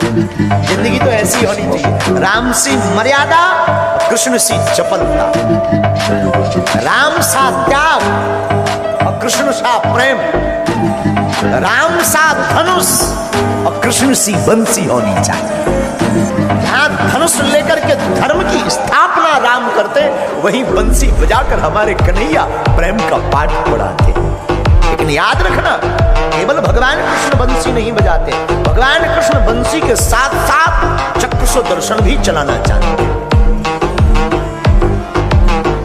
जिंदगी तो ऐसी होनी चाहिए, राम सी मर्यादा, कृष्ण सी चपलता, राम सा त्याग और कृष्ण सा प्रेम, राम सा धनुष और कृष्ण सी बंसी होनी चाहिए। जहां धनुष लेकर के धर्म की स्थापना राम करते, वहीं बंसी बजाकर हमारे कन्हैया प्रेम का पाठ पढ़ाते। लेकिन याद रखना, केवल भगवान कृष्ण बंसी नहीं बजाते, भगवान कृष्ण बंसी के साथ साथ चक्र सुदर्शन भी चलाना चाहते।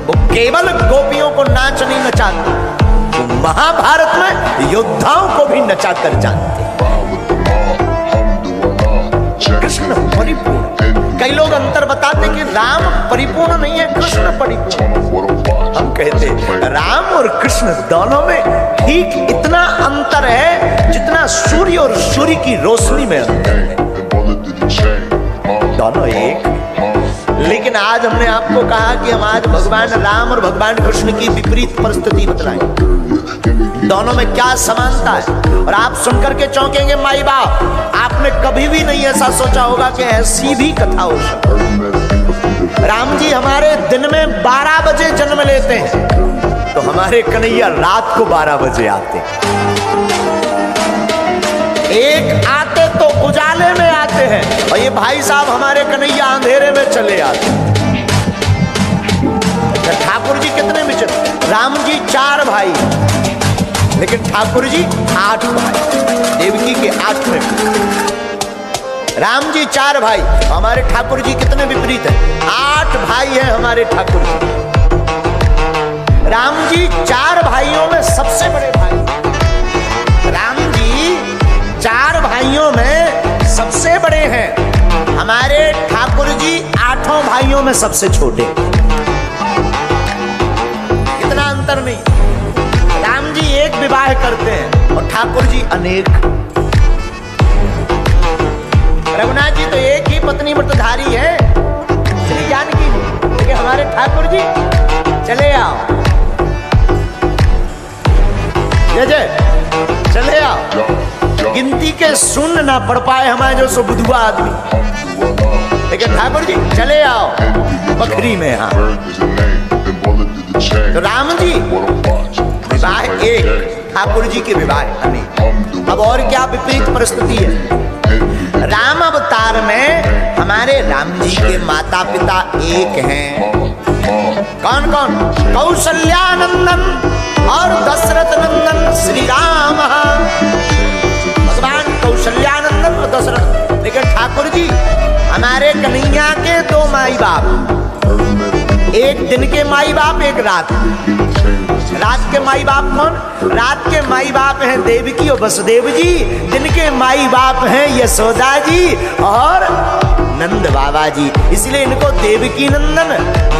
वो केवल गोपियों को नाच नहीं नचाते, वो महाभारत में योद्धाओं को भी नचाकर जानते। कृष्ण परिपूर्ण, कई लोग अंतर बताते कि राम परिपूर्ण नहीं है, कृष्ण परिपूर्ण। हम कहते राम और कृष्ण दोनों में ठीक इतना अंतर है जितना सूर्य और सूर्य की रोशनी में अंतर है, दोनों एक। लेकिन आज हमने आपको कहा कि हम आज भगवान राम और भगवान कृष्ण की विपरीत परिस्थिति बतलाएं, दोनों में क्या समानता है। और आप सुनकर के चौंकेंगे माई बाप, आपने कभी भी नहीं ऐसा सोचा होगा कि ऐसी भी कथा हो सकती। राम जी हमारे दिन में 12 बजे जन्म लेते हैं, तो हमारे कन्हैया रात को 12 बजे आते। एक आते तो उजाले में आते हैं, और ये भाई साहब हमारे कन्हैया अंधेरे में चले आते। ठाकुर जी कितने में चले? राम जी 4 भाई, लेकिन ठाकुर जी 8 भाई, देवकी के 8वें। राम जी 4 भाई, हमारे ठाकुर जी कितने विपरीत हैं, 8 भाई हैं हमारे ठाकुर जी। राम जी 4 भाइयों में सबसे बड़े भाई, राम जी 4 भाइयों में सबसे बड़े हैं, हमारे ठाकुर जी 8 भाइयों में सबसे छोटे। कितना अंतर नहीं, राम जी एक विवाह करते हैं और ठाकुर जी अनेक। रघुनाथ जी तो एक ही पत्नी व्रतधारी है, श्री जानकी, लेकिन हमारे ठाकुर जी चले आओ, जय जय, चले आओ। गिनती के शून्य ना पढ़ पाए हमारे जो सो बुधुआ आदमी, लेकिन ठाकुर जी चले आओ बखरी में। हाँ, तो राम जी विवाह एक, ठाकुर जी के विवाह अनेक। अब और क्या विपरीत परिस्थिति है। राम अवतार में हमारे राम जी के माता पिता एक हैं। कौन कौन? कौशल्यानंदन और दशरथ नंदन श्री राम, भगवान कौशल्यानंदन और दशरथ। लेकिन ठाकुर जी हमारे कन्हैया के 2 माई बाप, एक दिन के माई बाप, एक रात। रात के माई बाप कौन? रात के माई बाप हैं देवकी और वसुदेव जी, दिन के माई बाप हैं यशोदा जी और नंद बाबा जी। इसलिए इनको देवकी नंदन,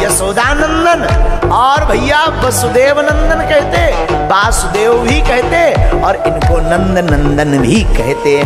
यशोदा नंदन और भैया वसुदेव नंदन कहते, वासुदेव भी कहते और इनको नंद नंदन भी कहते।